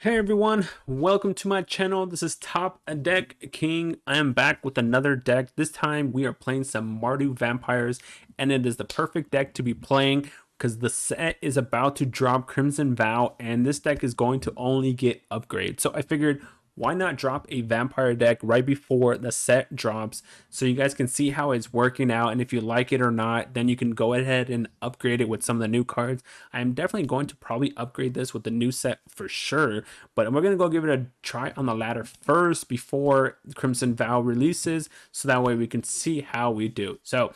Hey everyone, welcome to my channel. This is Top Deck King. I am back with another deck. This time we are playing some Mardu Vampires, and it is the perfect deck to be playing because the set is about to drop Crimson Vow, and this deck is going to only get upgrades. So I figured, why not drop a vampire deck right before the set drops so you guys can see how it's working out, and if you like it or not, then you can go ahead and upgrade it with some of the new cards. I'm definitely going to probably upgrade this with the new set for sure, but we're going to go give it a try on the ladder first before Crimson Vow releases, so that way we can see how we do. So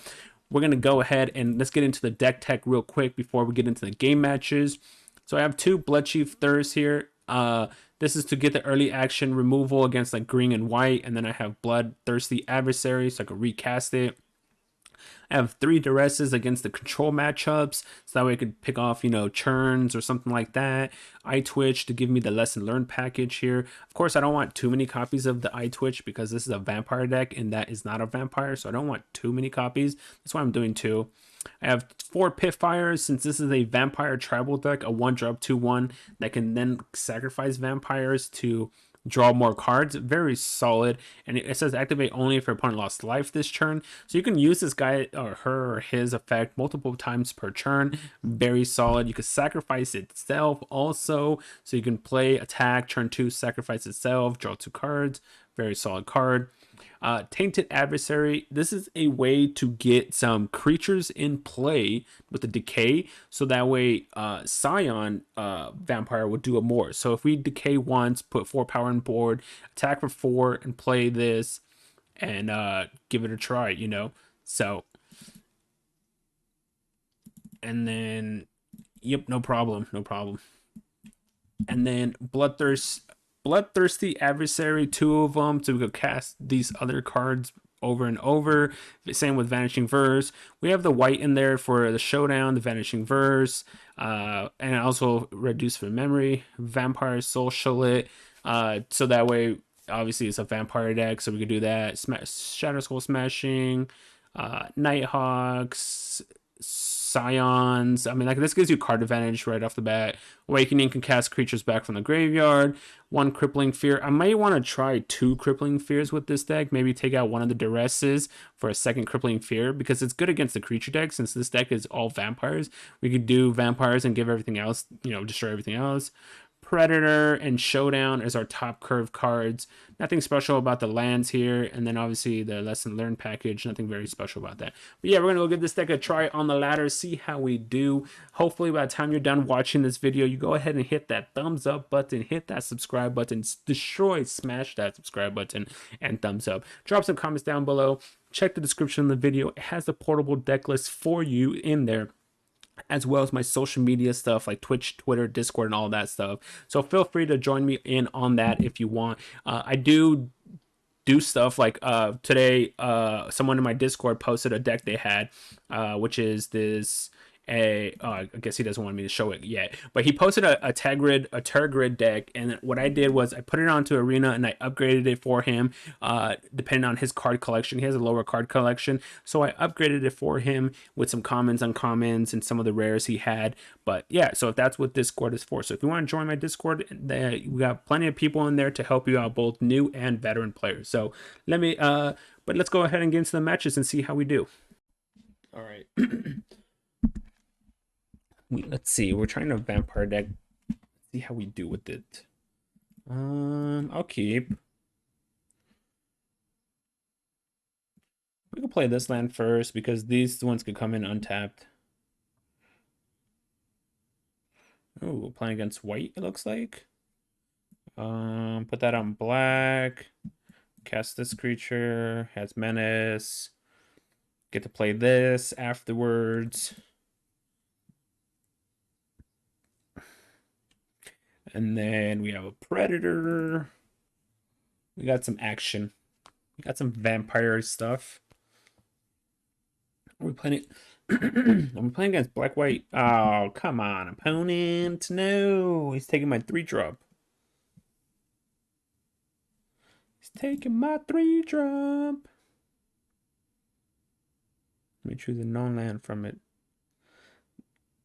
we're going to go ahead and let's get into the deck tech real quick before we get into the game matches. So I have two Bloodchief Thirst here. This is to get the early action removal against like green and white, and then I have Bloodthirsty Adversary, so I can recast it. I have three Duresses against the control matchups, so that way I could pick off, churns or something like that. Eye Twitch to give me the lesson learned package here. Of course, I don't want too many copies of the Eye Twitch because this is a vampire deck and that is not a vampire, so I don't want too many copies. That's why I'm doing two. I have four Pitfires since this is a vampire tribal deck, a 1-drop 2/1 that can then sacrifice vampires to draw more cards. Very solid, and it says activate only if your opponent lost life this turn, so you can use this guy or her or his effect multiple times per turn. Very solid. You can sacrifice itself also, so you can play attack turn 2, sacrifice itself, draw 2 cards. Very solid card. Tainted Adversary. This is a way to get some creatures in play with the decay, so that way Scion Vampire will do it more. So if we decay once, put 4 power on board, attack for 4, and play this, and give it a try. So, and then, yep, no problem. And then Bloodthirsty Adversary, 2 of them, so we could cast these other cards over and over. Same with Vanishing Verse. We have the white in there for the showdown, the Vanishing Verse, and also reduce for memory. Vampire Socialite, so that way, obviously, it's a vampire deck, so we could do that. Shadow Skull Smashing, Nighthawks, Scions. I mean, like, this gives you card advantage right off the bat. Awakening can cast creatures back from the graveyard. 1 Crippling Fear. I might want to try 2 Crippling Fears with this deck. Maybe take out one of the Duresses for a second Crippling Fear, because it's good against the creature deck. Since this deck is all vampires, we could do vampires and give everything else, destroy everything else. Predator and Showdown is our top curve cards. Nothing special about the lands here. And then obviously the lesson learned package. Nothing very special about that. But yeah, we're going to go give this deck a try on the ladder, see how we do. Hopefully by the time you're done watching this video, you go ahead and hit that thumbs up button, hit that subscribe button, smash that subscribe button, and thumbs up. Drop some comments down below. Check the description of the video. It has the portable deck list for you in there, as well as my social media stuff like Twitch, Twitter, Discord, and all that stuff. So feel free to join me in on that if you want. I do stuff like today, someone in my Discord posted a deck they had, which is this I guess he doesn't want me to show it yet, but he posted a Tergrid deck, and what I did was I put it onto Arena and I upgraded it for him, depending on his card collection. He has a lower card collection, so I upgraded it for him with some commons, uncommons, and some of the rares he had. But yeah, so that's what Discord is for. So if you want to join my Discord, we got plenty of people in there to help you out, both new and veteran players. So but let's go ahead and get into the matches and see how we do. All right. Let's see. We're trying to vampire deck. See how we do with it. I'll keep. We can play this land first because these ones could come in untapped. Oh, playing against white, it looks like. Put that on black. Cast this creature. Has menace. Get to play this afterwards. And then we have a predator. We got some action. We got some vampire stuff. Are we playing it? I'm playing against black white. Oh, come on, opponent. No, he's taking my 3-drop. He's taking my 3-drop. Let me choose a non-land from it.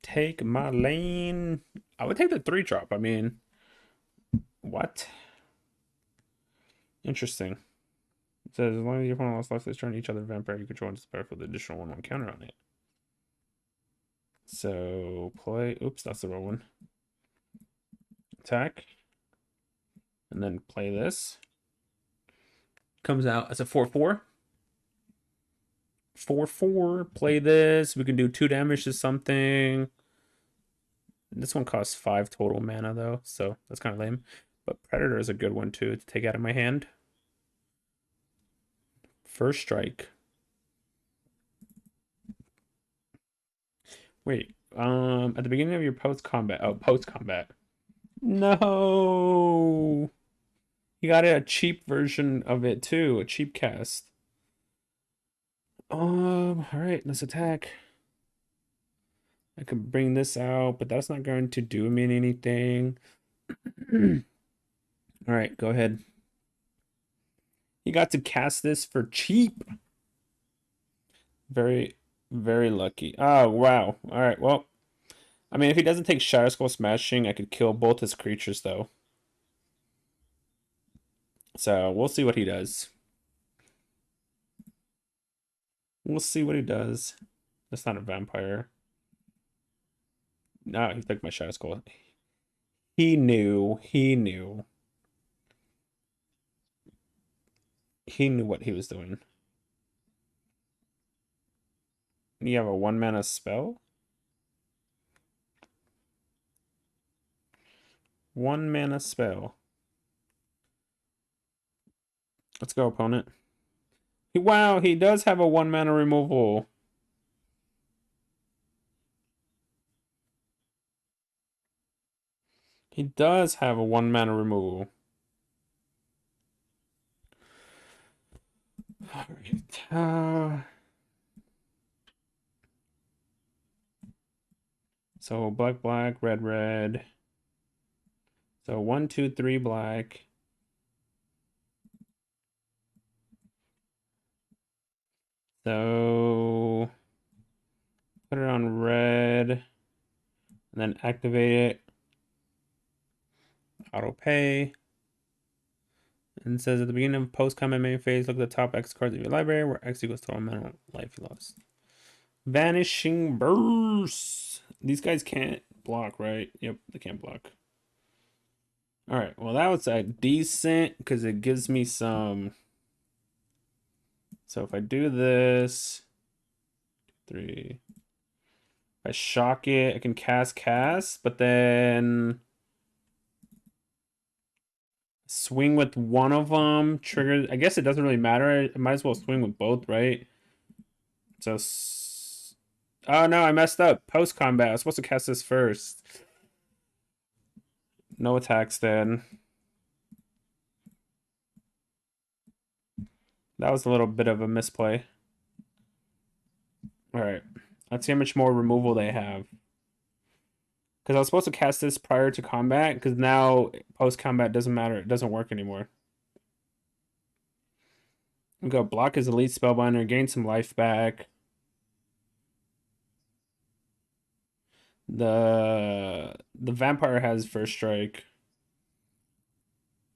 Take my lane. I would take the 3-drop. I mean, What? Interesting. It says as long as your opponent lost life this turn, each other vampire you control is prepared with additional 1/1 counter on it. So play. Oops, that's the wrong one. Attack. And then play this. Comes out as a 4/4. 4/4. Play this. We can do 2 damage to something. This one costs 5 total mana though, so that's kind of lame. But Predator is a good one too to take out of my hand. First strike. Wait, at the beginning of your post-combat. Oh, post-combat. No. You got a cheap version of it too, a cheap cast. All right, let's attack. I can bring this out, but that's not going to do me anything. All right, go ahead. You got to cast this for cheap. Very, very lucky. Oh, wow. All right, well, I mean, if he doesn't take Shadow Skull Smashing, I could kill both his creatures, though. So we'll see what he does. We'll see what he does. That's not a vampire. No, he took my Shadow Skull. He knew. He knew. He knew what he was doing. You have a 1-mana spell? 1-mana spell. Let's go, opponent. Wow, he does have a 1-mana removal. He does have a 1-mana removal. Alright. So black, black, red, red. So 1, 2, 3 black. So put it on red. And then activate it. Auto pay. And it says at the beginning of post-combat main phase, look at the top X cards of your library, where X equals total amount of life you lost. Vanishing Burst. These guys can't block, right? Yep, they can't block. All right, well, that was a decent because it gives me some. So if I do this, 3. If I shock it, I can cast, but then swing with one of them, trigger. I guess it doesn't really matter. I might as well swing with both, right? So, oh no, I messed up. Post combat, I was supposed to cast this first. No attacks then. That was a little bit of a misplay. All right, let's see how much more removal they have. Because I was supposed to cast this prior to combat, because now post-combat doesn't matter. It doesn't work anymore. We go block his elite spellbinder, gain some life back. The vampire has first strike.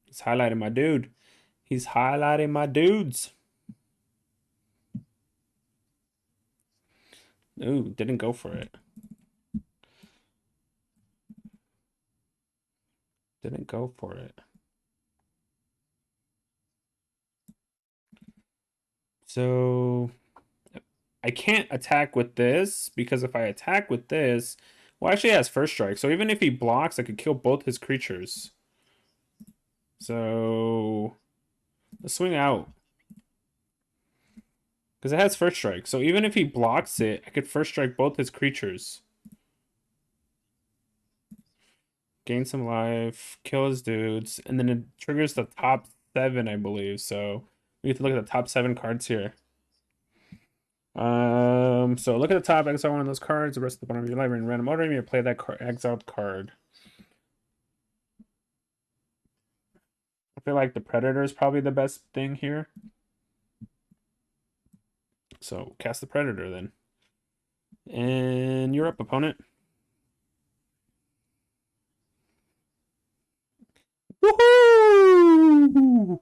He's highlighting my dude. He's highlighting my dudes. Ooh, didn't go for it. Didn't go for it. So I can't attack with this because if I attack with this, well, actually he has first strike. So even if he blocks, I could kill both his creatures. So let's swing out. Because it has first strike. So even if he blocks it, I could first strike both his creatures. Gain some life, kill his dudes, and then it triggers the top 7, I believe. So we have to look at the top 7 cards here. So look at the top, exile one of those cards, the rest of the bottom of your library in random order, and you play that exiled card. I feel like the Predator is probably the best thing here. So cast the Predator then. And you're up, opponent. Woohoo!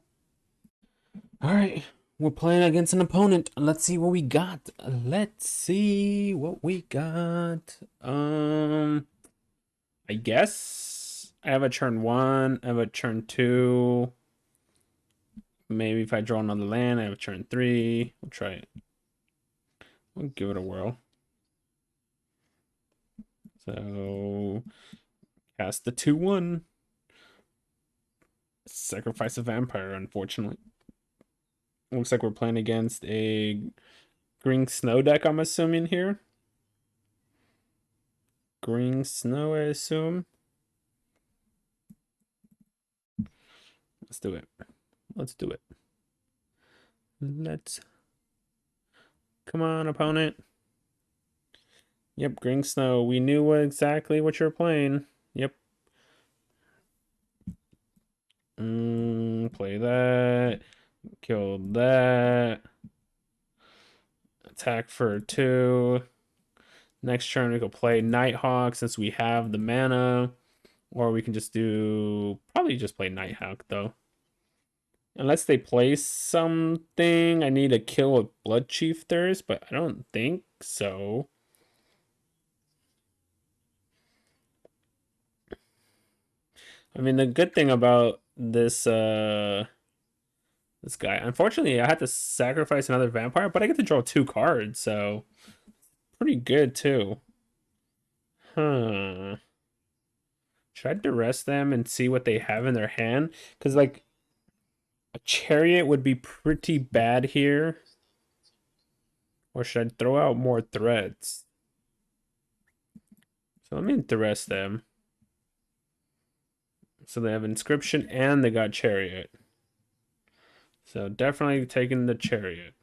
All right, we're playing against an opponent. Let's see what we got. Let's see what we got. I guess I have a turn 1. I have a turn 2. Maybe if I draw another land, I have a turn 3. We'll try it. We'll give it a whirl. So cast the 2/1. Sacrifice a vampire, unfortunately. Looks like we're playing against a green snow deck, I'm assuming here. Green snow, I assume. Let's do it. Let's do it. Come on, opponent. Yep, green snow. We knew exactly what you're playing. Yep. Play that. Kill that. Attack for 2. Next turn we could play Nighthawk since we have the mana. Or we can just probably just play Nighthawk though. Unless they play something, I need to kill a Blood Chief Thirst, but I don't think so. I mean, the good thing about this guy, unfortunately, I had to sacrifice another vampire, but I get to draw 2 cards, so pretty good too. Huh. Should I duress them and see what they have in their hand? Because, like, a chariot would be pretty bad here. Or should I throw out more threats? So let me duress them. So they have inscription and they got chariot. So definitely taking the chariot.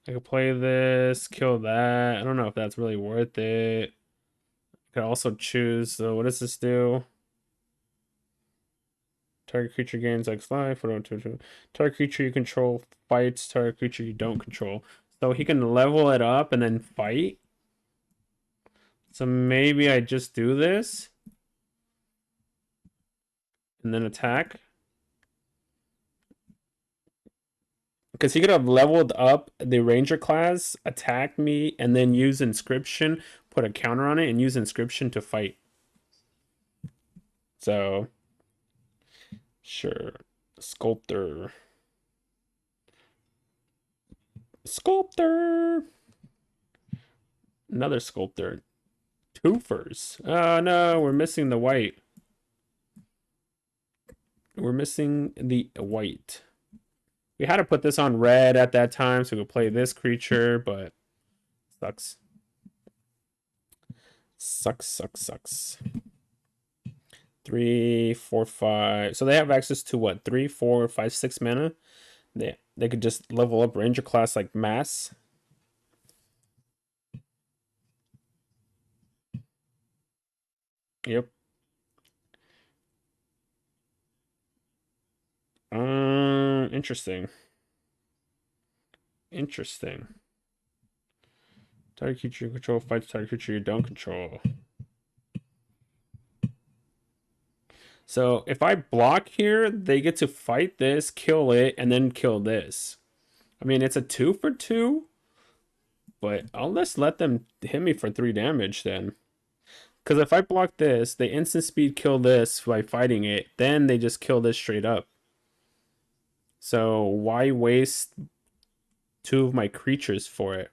I could play this, kill that. I don't know if that's really worth it. I could also choose. So what does this do? Target creature gains X life. Target creature you control fights target creature you don't control. So he can level it up and then fight. So maybe I just do this. And then attack. Because he could have leveled up the ranger class, attack me, and then use inscription, put a counter on it, and use inscription to fight. So, sure. Sculptor. Sculptor! Another sculptor. Twofers. Oh no, we're missing the white. We're missing the white. We had to put this on red at that time so we could play this creature, but sucks. Sucks. 3, 4, 5. So they have access to what? 3, 4, 5, 6 mana. They could just level up ranger class like mass. Yep. Interesting. Interesting. Target creature you control fights target creature you don't control. So if I block here, they get to fight this, kill it, and then kill this. I mean, it's a 2 for 2, but I'll just let them hit me for 3 damage then. Because if I block this, they instant speed kill this by fighting it, then they just kill this straight up. So why waste 2 of my creatures for it?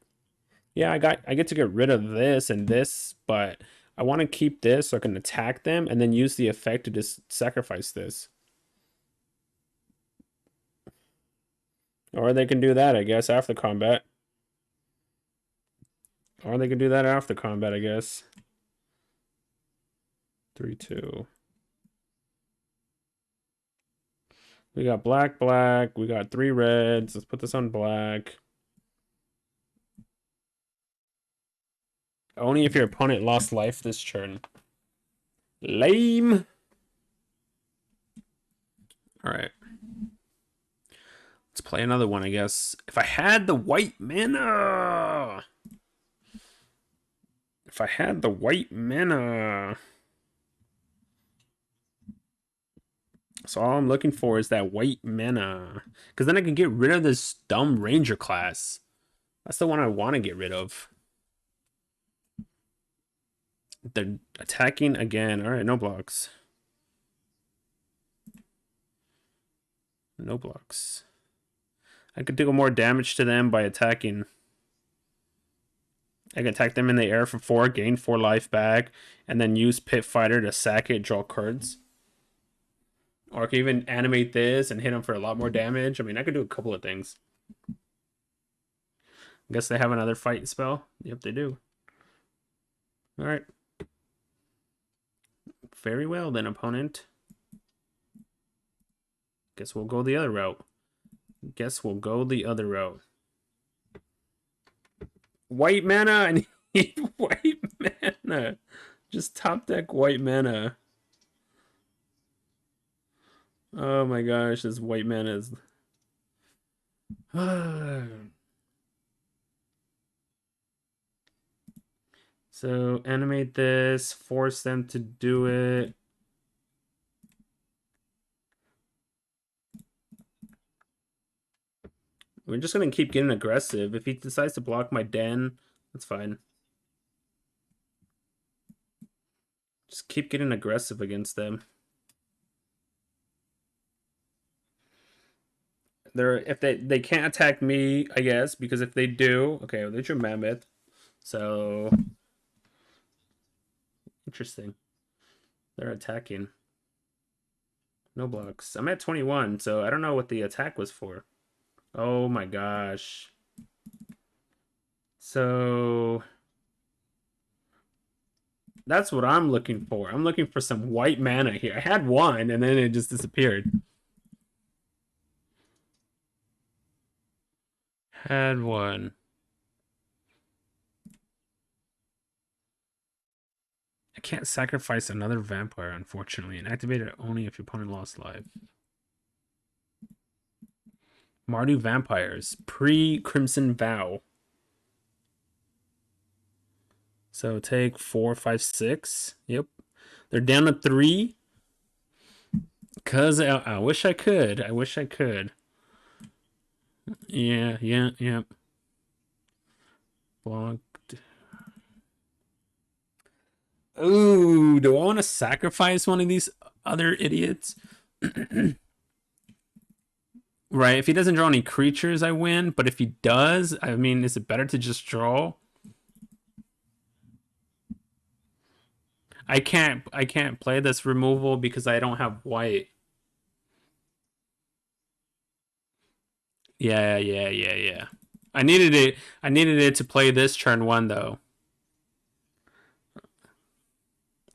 Yeah, I get to get rid of this and this, but I want to keep this so I can attack them and then use the effect to just sacrifice this. Or they can do that, I guess, after combat. Or they can do that after combat, I guess. 3, 2. We got black. We got 3 reds. Let's put this on black. Only if your opponent lost life this turn. Lame. All right. Let's play another one, I guess. If I had the white mana. If I had the white mana. So all I'm looking for is that white mana. Because then I can get rid of this dumb ranger class. That's the one I want to get rid of. They're attacking again. Alright, no blocks. No blocks. I could do more damage to them by attacking. I can attack them in the air for 4, gain 4 life back, and then use Pit Fighter to sack it, draw cards. Or I can even animate this and hit them for a lot more damage. I mean, I could do a couple of things. I guess they have another fight spell. Yep, they do. Alright. Very well then, opponent. Guess we'll go the other route. White mana! I need white mana! Just top deck white mana. Oh my gosh, this white mana is... So, animate this, force them to do it. We're just gonna keep getting aggressive. If he decides to block my den, that's fine. Just keep getting aggressive against them. If they can't attack me, I guess, because if they do, okay, well, there's your mammoth. So interesting. They're attacking. No blocks. I'm at 21, so I don't know what the attack was for. Oh my gosh. So that's what I'm looking for. I'm looking for some white mana here. I had one and then it just disappeared. Had one. I can't sacrifice another vampire, unfortunately, and activate it only if your opponent lost life. Mardu Vampires, pre-Crimson Vow. So take 4, 5, 6. Yep. They're down to 3. Because I wish I could. I wish I could. Yeah. Blocked. Ooh, do I want to sacrifice one of these other idiots? Right, if he doesn't draw any creatures, I win. But if he does, I mean, is it better to just draw? I can't play this removal because I don't have white. Yeah. I needed it to play this turn 1 though.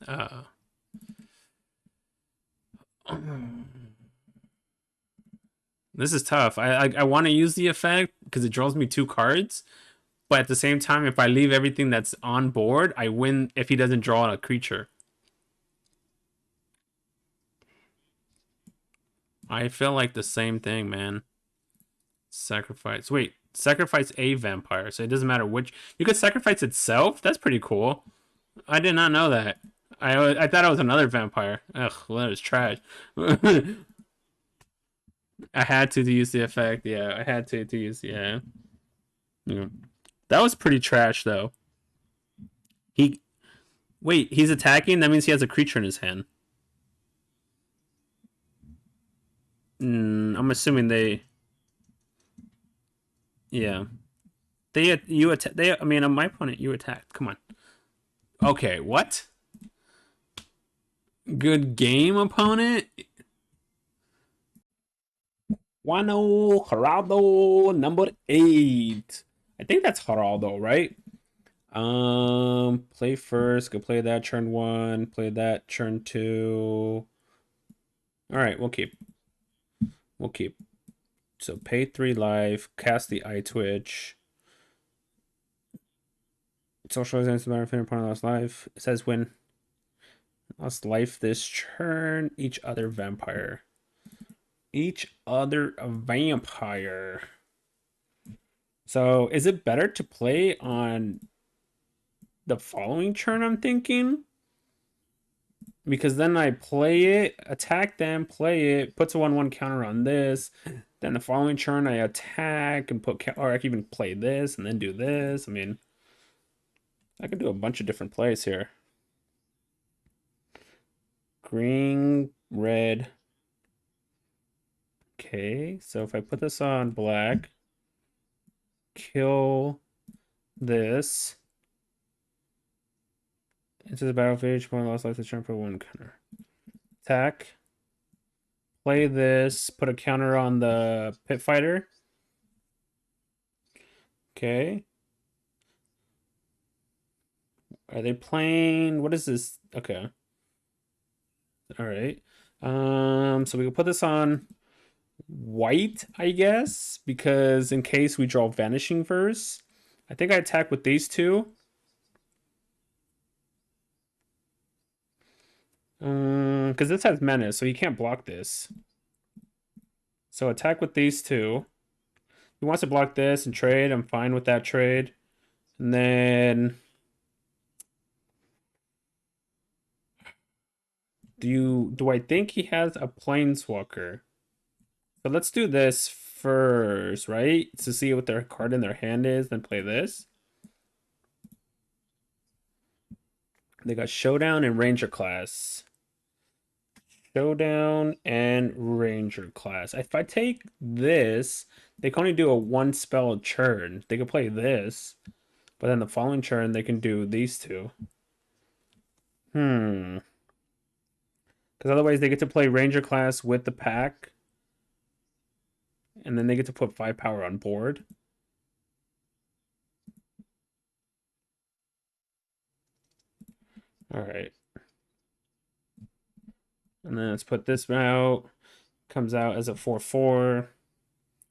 Uh This is tough. I want to use the effect because it draws me 2 cards, but at the same time, if I leave everything that's on board, I win if he doesn't draw a creature. I feel like the same thing, man. Sacrifice. Wait, sacrifice a vampire, so it doesn't matter which. You could sacrifice itself? That's pretty cool. I did not know that. I thought it was another vampire. Ugh, well, that was trash. I had to use the effect. Yeah, I had to use. Yeah. Yeah. That was pretty trash, though. He Wait, he's attacking. That means he has a creature in his hand. I'm assuming they. Yeah. You attack. I mean, on my opponent, you attacked. Come on. Okay, what? Good game, opponent. Wano Geraldo number 8. I think that's Geraldo, right? Play first. Go play that turn 1. Play that turn 2. All right, we'll keep. We'll keep. So pay 3 life. Cast the eye twitch. Socialize the benefit upon lost life. It says when lost life this turn, each other vampire. Each other vampire. So is it better to play on the following turn, I'm thinking? because then I play it, attack them, play it, puts a 1/1 counter on this. Then the following turn I attack and put, or I can even play this and then do this. I mean, I could do a bunch of different plays here. Green, red. Okay, so if I put this on black, kill this. Into the battlefield, each one lost life to turn for 1 counter. Attack. Play this, put a counter on the pit fighter. Okay. Are they playing? What is this? Okay. All right. So we can put this on white, I guess, because in case we draw Vanishing Verse. I think I attack with these two. Because this has menace, so you can't block this. So attack with these two. He wants to block this and trade. I'm fine with that trade. And then do I think he has a planeswalker? But let's do this first, right? To see what their card in their hand is, then play this. They got Showdown and Ranger class. Showdown and Ranger class. If I take this, they can only do a 1 spell turn. They could play this, but then the following turn they can do these two. Because otherwise they get to play Ranger class with the pack, and then they get to put 5 power on board. All right. And then let's put this out. Comes out as a 4/4.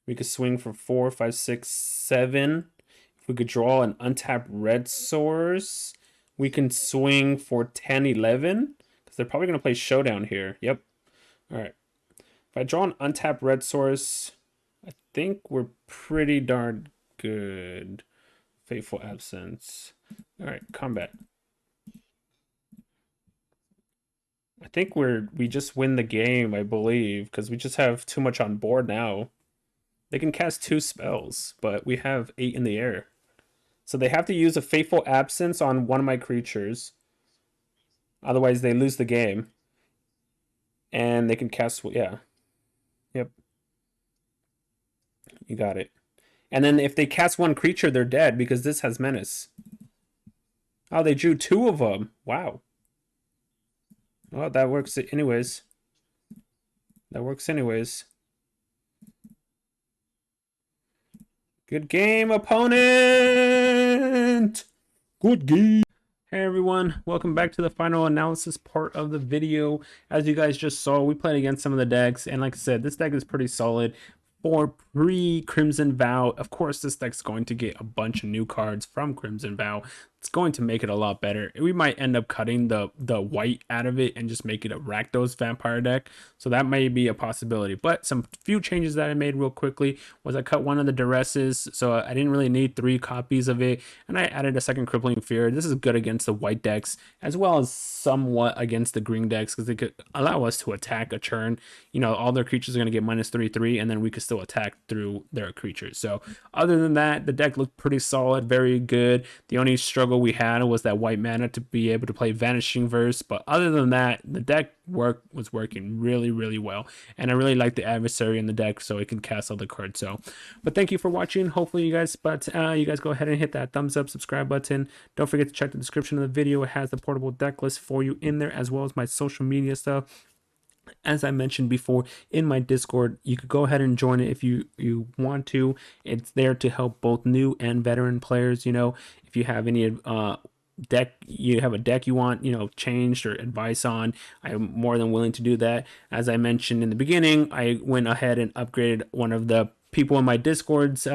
We could swing for 4, 5, 6, 7. If we could draw an untapped red source, we can swing for 10, 11. Because they're probably going to play Showdown here. Yep. All right. If I draw an untapped red source, I think we're pretty darn good. Fateful Absence. All right, combat. I think we just win the game, I believe, because we just have too much on board now. They can cast 2 spells, but we have 8 in the air. So they have to use a Fateful Absence on one of my creatures. Otherwise, they lose the game. And they can cast, yeah. Yep. You got it. And then if they cast 1 creature, they're dead because this has menace. Oh, they drew 2 of them. Wow. Well, that works anyways. That works anyways. Good game, opponent! Good game! Hey everyone, welcome back to the final analysis part of the video. As you guys just saw, we played against some of the decks, and like I said, this deck is pretty solid. For pre-Crimson Vow, of course this deck's going to get a bunch of new cards from Crimson Vow. It's going to make it a lot better. We might end up cutting the white out of it and just make it a Rakdos Vampire deck. So that may be a possibility. But some few changes that I made real quickly was I cut one of the Duresses, so I didn't really need 3 copies of it. And I added a second Crippling Fear. This is good against the white decks, as well as somewhat against the green decks, because they could allow us to attack a turn. You know, all their creatures are going to get -3/3, and then we could still attack through their creatures. So other than that, the deck looked pretty solid, very good. The only struggle we had was that white mana to be able to play Vanishing Verse, but other than that, the deck was working really well, and I really like the adversary in the deck, so it can cast all the cards. So, but thank you for watching. Hopefully you guys go ahead and hit that thumbs up, subscribe button. Don't forget to check the description of the video. It has the portable deck list for you in there, as well as my social media stuff. As I mentioned before in my Discord, you could go ahead and join it if you want to. It's there to help both new and veteran players. You know, if you have any deck, you have a deck you want, you know, changed or advice on, I'm more than willing to do that. As I mentioned in the beginning, I went ahead and upgraded one of the people in my Discord's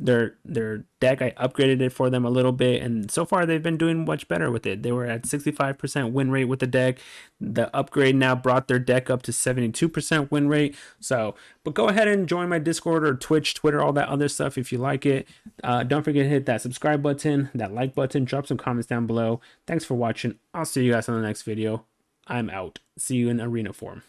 their deck. I upgraded it for them a little bit, and so far they've been doing much better with it. They were at 65% win rate with the deck. The upgrade now brought their deck up to 72% win rate. So, but go ahead and join my Discord or Twitch, Twitter, all that other stuff if you like it. Don't forget to hit that subscribe button, that like button, drop some comments down below. Thanks for watching. I'll see you guys on the next video. I'm out. See you in arena form.